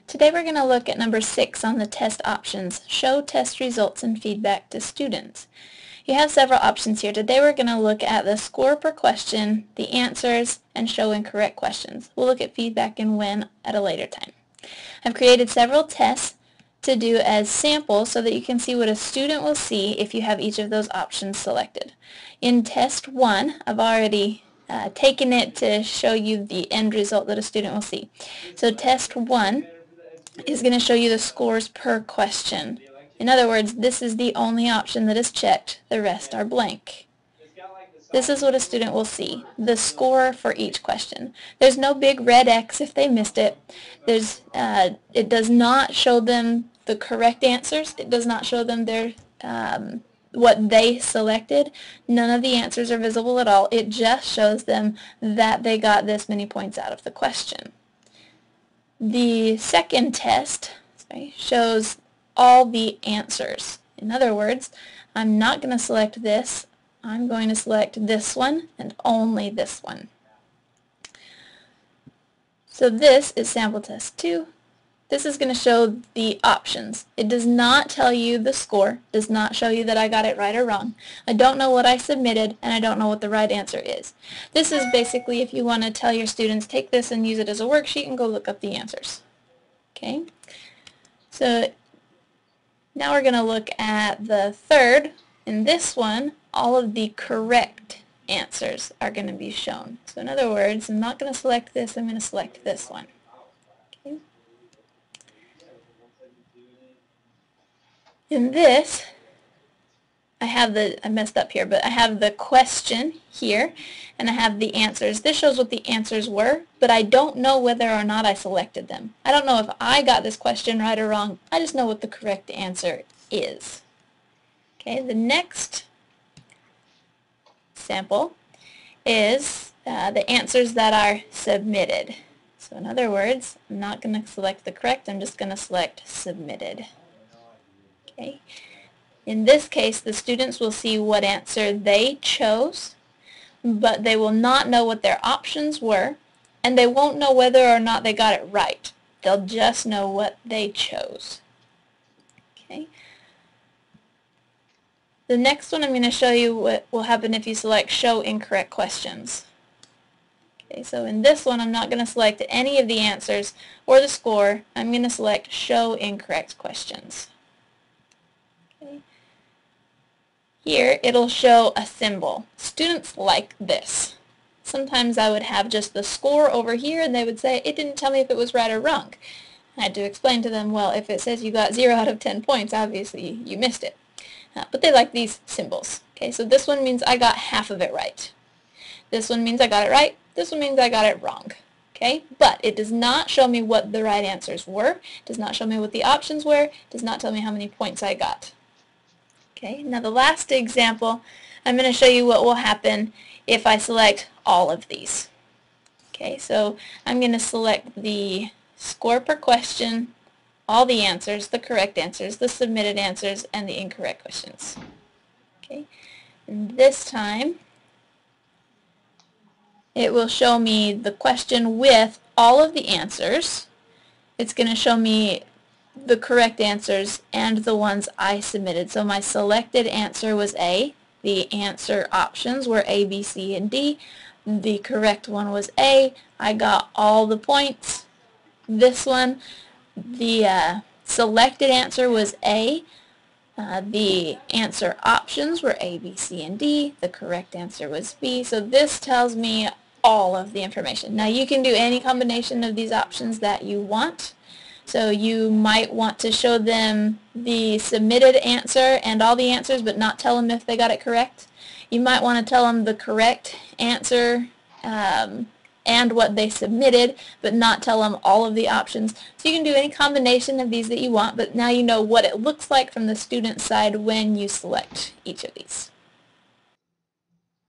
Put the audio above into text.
Today we're going to look at number 6 on the test options, show test results and feedback to students. You have several options here. Today we're going to look at the score per question, the answers, and show incorrect questions. We'll look at feedback and when at a later time. I've created several tests to do as samples so that you can see what a student will see if you have each of those options selected. In test 1, I've already taken it to show you the end result that a student will see. So test 1 is going to show you the scores per question. In other words, this is the only option that is checked. The rest are blank. This is what a student will see, the score for each question. There's no big red X if they missed it. It does not show them the correct answers. It does not show them their what they selected. None of the answers are visible at all. It just shows them that they got this many points out of the question. The second test shows all the answers. In other words, I'm not going to select this. I'm going to select this one and only this one. So this is sample test 2. This is going to show the options. It does not tell you the score, does not show you that I got it right or wrong. I don't know what I submitted, and I don't know what the right answer is. This is basically if you want to tell your students, take this and use it as a worksheet and go look up the answers. Okay? So now we're going to look at the third. In this one, all of the correct answers are going to be shown. So in other words, I'm not going to select this, I'm going to select this one. Okay. In this, I messed up here, but I have the question here, and I have the answers. This shows what the answers were, but I don't know whether or not I selected them. I don't know if I got this question right or wrong. I just know what the correct answer is. Okay, the next sample is the answers that are submitted. So in other words, I'm not going to select the correct, I'm just going to select submitted. Okay. In this case, the students will see what answer they chose, but they will not know what their options were, and they won't know whether or not they got it right. They'll just know what they chose. Okay. The next one I'm going to show you what will happen if you select show incorrect questions. Okay, so in this one I'm not going to select any of the answers or the score. I'm going to select show incorrect questions. Okay. Here it'll show a symbol. Students like this. Sometimes I would have just the score over here and they would say it didn't tell me if it was right or wrong. I had to explain to them, well, if it says you got 0 out of 10 points, obviously you missed it. But they like these symbols. Okay, so this one means I got half of it right. This one means I got it right. This one means I got it wrong. Okay, but it does not show me what the right answers were. It does not show me what the options were. It does not tell me how many points I got. Okay, now the last example, I'm going to show you what will happen if I select all of these. Okay, so I'm going to select the score per question, all the answers, the correct answers, the submitted answers, and the incorrect questions. Okay, and this time it will show me the question with all of the answers. It's going to show me the correct answers and the ones I submitted. So my selected answer was A. The answer options were A, B, C, and D. The correct one was A. I got all the points. This one, the selected answer was A. The answer options were A, B, C, and D. The correct answer was B. So this tells me all of the information. Now you can do any combination of these options that you want. So you might want to show them the submitted answer and all the answers but not tell them if they got it correct. You might want to tell them the correct answer and what they submitted, but not tell them all of the options. So you can do any combination of these that you want, but now you know what it looks like from the student side when you select each of these.